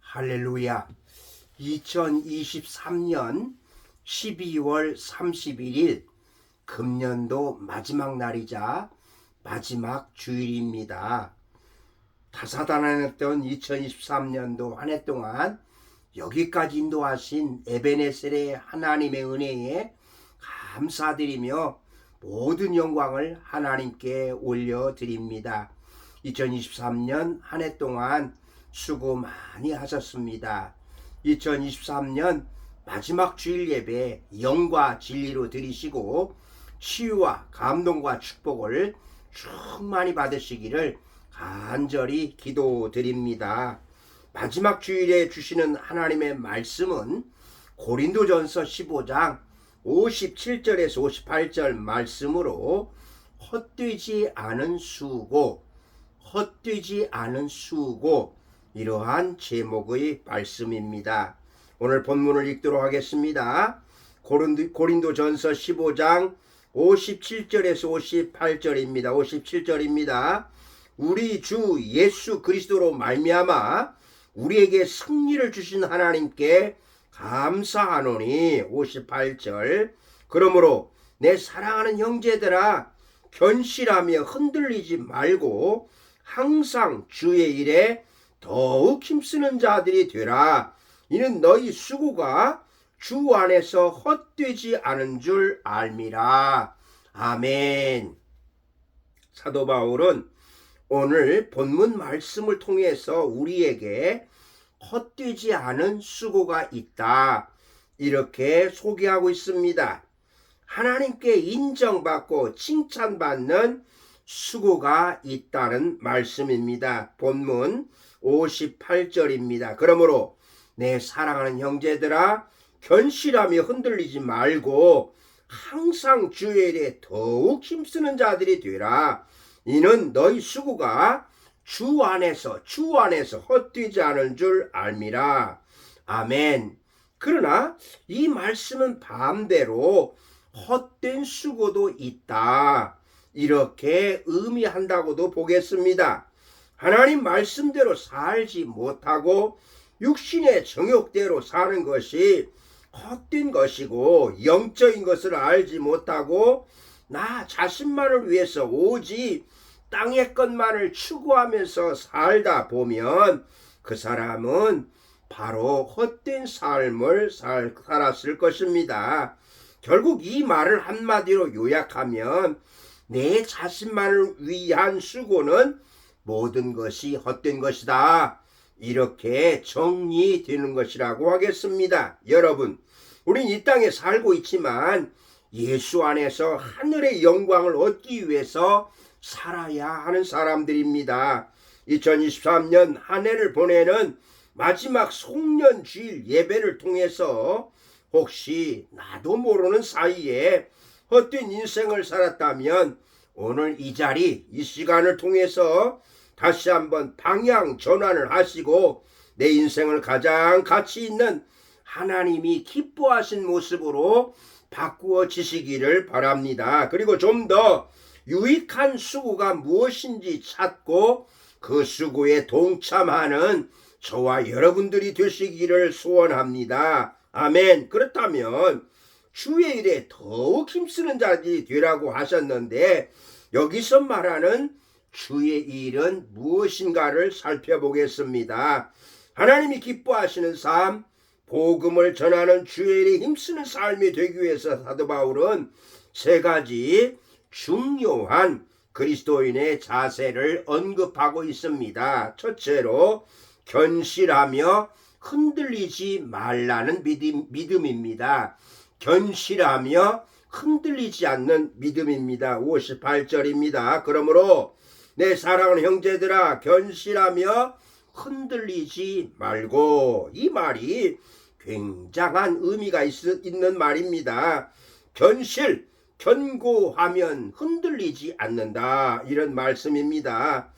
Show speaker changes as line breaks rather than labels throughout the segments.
할렐루야. 2023년 12월 31일 금년도 마지막 날이자 마지막 주일입니다. 다사다난했던 2023년도 한 해 동안 여기까지 인도하신 에베네셀의 하나님의 은혜에 감사드리며 모든 영광을 하나님께 올려드립니다. 2023년 한 해 동안 수고 많이 하셨습니다. 2023년 마지막 주일 예배 영과 진리로 드리시고 치유와 감동과 축복을 충만히 받으시기를 간절히 기도드립니다. 마지막 주일에 주시는 하나님의 말씀은 고린도전서 15장 57절에서 58절 말씀으로 헛되지 않은 수고, 헛되지 않은 수고, 이러한 제목의 말씀입니다. 오늘 본문을 읽도록 하겠습니다. 고린도전서 15장 57절에서 58절입니다. 57절입니다. 우리 주 예수 그리스도로 말미암아 우리에게 승리를 주신 하나님께 감사하노니. 58절. 그러므로 내 사랑하는 형제들아, 견실하며 흔들리지 말고 항상 주의 일에 더욱 힘쓰는 자들이 되라. 이는 너희 수고가 주 안에서 헛되지 않은 줄 알미라. 아멘. 사도 바울은 오늘 본문 말씀을 통해서 우리에게 헛되지 않은 수고가 있다, 이렇게 소개하고 있습니다. 하나님께 인정받고 칭찬받는 수고가 있다는 말씀입니다. 본문 58절입니다. 그러므로 내 사랑하는 형제들아, 견실하며 흔들리지 말고 항상 주의 일에 더욱 힘쓰는 자들이 되라. 이는 너희 수고가 주 안에서 헛되지 않은 줄 알미라. 아멘. 그러나 이 말씀은 반대로 헛된 수고도 있다, 이렇게 의미한다고도 보겠습니다. 하나님 말씀대로 살지 못하고 육신의 정욕대로 사는 것이 헛된 것이고, 영적인 것을 알지 못하고 나 자신만을 위해서 오직 땅의 것만을 추구하면서 살다 보면 그 사람은 바로 헛된 삶을 살았을 것입니다. 결국 이 말을 한마디로 요약하면 내 자신만을 위한 수고는 모든 것이 헛된 것이다, 이렇게 정리되는 것이라고 하겠습니다. 여러분, 우린 이 땅에 살고 있지만 예수 안에서 하늘의 영광을 얻기 위해서 살아야 하는 사람들입니다. 2023년 한 해를 보내는 마지막 송년 주일 예배를 통해서 혹시 나도 모르는 사이에 헛된 인생을 살았다면 오늘 이 자리, 이 시간을 통해서 다시 한번 방향 전환을 하시고 내 인생을 가장 가치 있는 하나님이 기뻐하신 모습으로 바꾸어지시기를 바랍니다. 그리고 좀 더 유익한 수고가 무엇인지 찾고 그 수고에 동참하는 저와 여러분들이 되시기를 소원합니다. 아멘. 그렇다면 주의 일에 더욱 힘쓰는 자들이 되라고 하셨는데, 여기서 말하는 주의 일은 무엇인가를 살펴보겠습니다. 하나님이 기뻐하시는 삶, 복음을 전하는 주의 일에 힘쓰는 삶이 되기 위해서 사도 바울은 세 가지 중요한 그리스도인의 자세를 언급하고 있습니다. 첫째로 견실하며 흔들리지 말라는 믿음입니다. 견실하며 흔들리지 않는 믿음입니다. 58절입니다. 그러므로 내 사랑하는 형제들아, 견실하며 흔들리지 말고. 이 말이 굉장한 의미가 있는 말입니다. 견고하면 흔들리지 않는다, 이런 말씀입니다.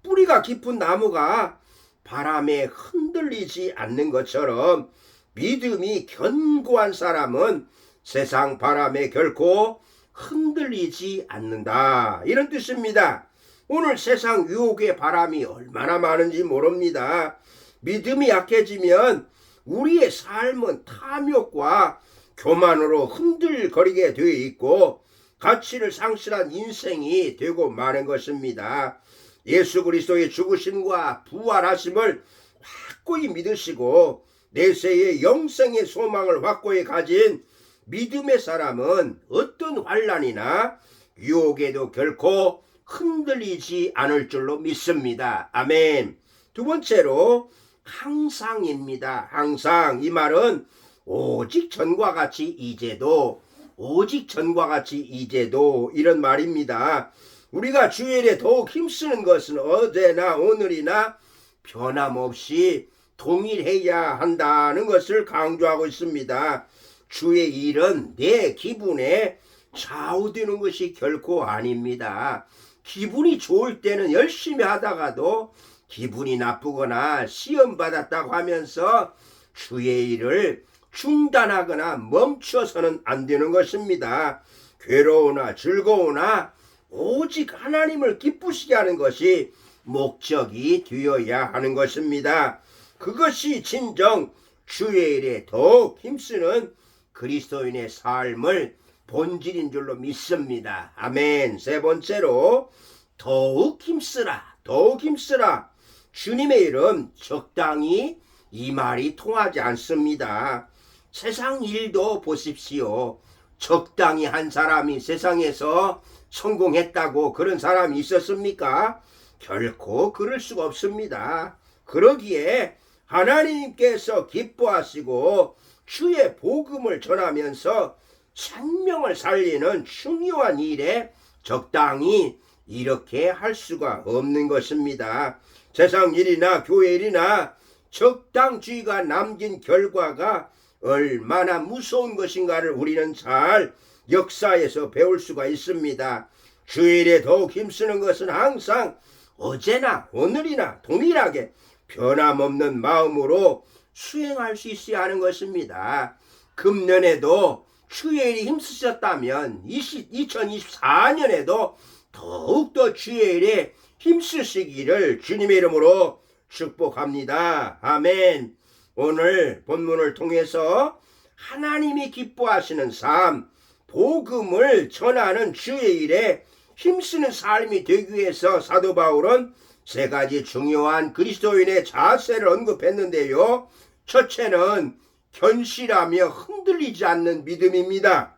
뿌리가 깊은 나무가 바람에 흔들리지 않는 것처럼 믿음이 견고한 사람은 세상 바람에 결코 흔들리지 않는다, 이런 뜻입니다. 오늘 세상 유혹의 바람이 얼마나 많은지 모릅니다. 믿음이 약해지면 우리의 삶은 탐욕과 교만으로 흔들거리게 되어 있고 가치를 상실한 인생이 되고 마는 것입니다. 예수 그리스도의 죽으심과 부활하심을 확고히 믿으시고 내세의 영생의 소망을 확고히 가진 믿음의 사람은 어떤 환난이나 유혹에도 결코 흔들리지 않을 줄로 믿습니다. 아멘. 두 번째로 항상입니다. 항상. 이 말은 오직 전과 같이 이제도, 오직 전과 같이 이제도, 이런 말입니다. 우리가 주일에 더욱 힘쓰는 것은 어제나 오늘이나 변함없이 동일해야 한다는 것을 강조하고 있습니다. 주의 일은 내 기분에 좌우되는 것이 결코 아닙니다. 기분이 좋을 때는 열심히 하다가도 기분이 나쁘거나 시험 받았다고 하면서 주의 일을 중단하거나 멈춰서는 안 되는 것입니다. 괴로우나 즐거우나 오직 하나님을 기쁘시게 하는 것이 목적이 되어야 하는 것입니다. 그것이 진정 주의 일에 더욱 힘쓰는 그리스도인의 삶을 본질인 줄로 믿습니다. 아멘. 세 번째로 더욱 힘쓰라. 더욱 힘쓰라. 주님의 일은 적당히 이 말이 통하지 않습니다. 세상 일도 보십시오. 적당히 한 사람이 세상에서 성공했다고 그런 사람이 있었습니까? 결코 그럴 수가 없습니다. 그러기에 하나님께서 기뻐하시고 주의 복음을 전하면서 생명을 살리는 중요한 일에 적당히 이렇게 할 수가 없는 것입니다. 세상 일이나 교회 일이나 적당주의가 남긴 결과가 얼마나 무서운 것인가를 우리는 잘 역사에서 배울 수가 있습니다. 주일에 더욱 힘쓰는 것은 항상 어제나 오늘이나 동일하게 변함없는 마음으로 수행할 수 있어야 하는 것입니다. 금년에도 주일이 힘쓰셨다면 2024년에도 더욱더 주일에 힘쓰시기를 주님의 이름으로 축복합니다. 아멘. 오늘 본문을 통해서 하나님이 기뻐하시는 삶, 복음을 전하는 주의 일에 힘쓰는 삶이 되기 위해서 사도 바울은 세 가지 중요한 그리스도인의 자세를 언급했는데요. 첫째는 견실하며 흔들리지 않는 믿음입니다.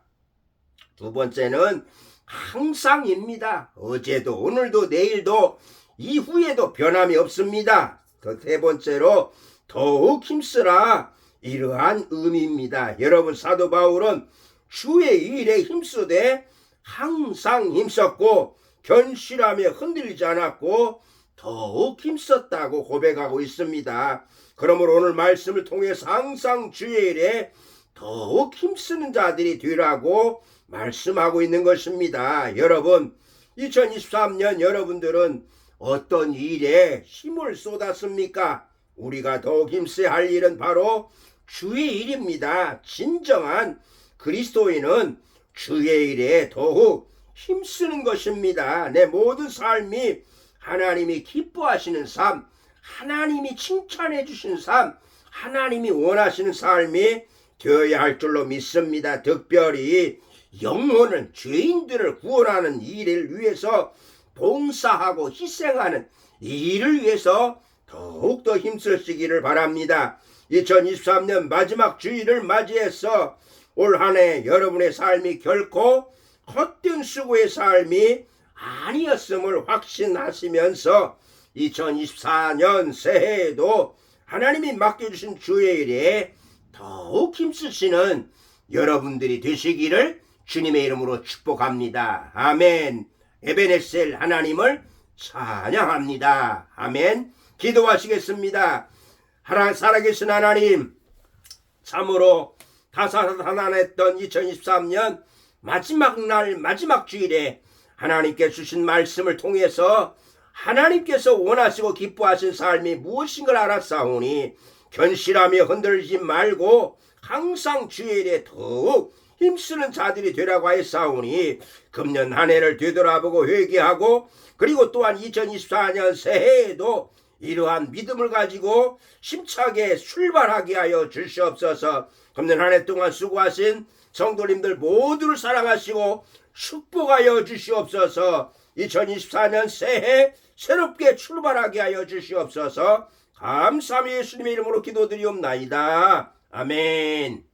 두 번째는 항상입니다. 어제도 오늘도 내일도 이후에도 변함이 없습니다. 세 번째로 더욱 힘쓰라. 이러한 의미입니다. 여러분, 사도 바울은 주의 일에 힘쓰되 항상 힘썼고 견실하며 흔들리지 않았고 더욱 힘썼다고 고백하고 있습니다. 그러므로 오늘 말씀을 통해서 항상 주의 일에 더욱 힘쓰는 자들이 되라고 말씀하고 있는 것입니다. 여러분, 2023년 여러분들은 어떤 일에 힘을 쏟았습니까? 우리가 더욱 힘써야 할 일은 바로 주의 일입니다. 진정한 그리스도인은 주의 일에 더욱 힘쓰는 것입니다. 내 모든 삶이 하나님이 기뻐하시는 삶, 하나님이 칭찬해 주시는 삶, 하나님이 원하시는 삶이 되어야 할 줄로 믿습니다. 특별히 영혼을, 죄인들을 구원하는 일을 위해서 봉사하고 희생하는 이 일을 위해서 더욱더 힘쓰시기를 바랍니다. 2023년 마지막 주일을 맞이해서 올 한 해 여러분의 삶이 결코 헛된 수고의 삶이 아니었음을 확신하시면서 2024년 새해에도 하나님이 맡겨주신 주의 일에 더욱 힘쓰시는 여러분들이 되시기를 주님의 이름으로 축복합니다. 아멘. 에베네셀 하나님을 찬양합니다. 아멘. 기도하시겠습니다. 살아계신 하나님, 참으로 다사다난했던 2023년 마지막 날 마지막 주일에 하나님께 주신 말씀을 통해서 하나님께서 원하시고 기뻐하신 삶이 무엇인걸 알았사오니 견실하며 흔들리지 말고 항상 주의 일에 더욱 힘쓰는 자들이 되라고 하였사오니 금년 한 해를 되돌아보고 회개하고 그리고 또한 2024년 새해에도 이러한 믿음을 가지고 힘차게 출발하게 하여 주시옵소서. 금년 한 해 동안 수고하신 성도님들 모두를 사랑하시고 축복하여 주시옵소서. 2024년 새해 새롭게 출발하게 하여 주시옵소서. 감사함이 예수님의 이름으로 기도드리옵나이다. 아멘.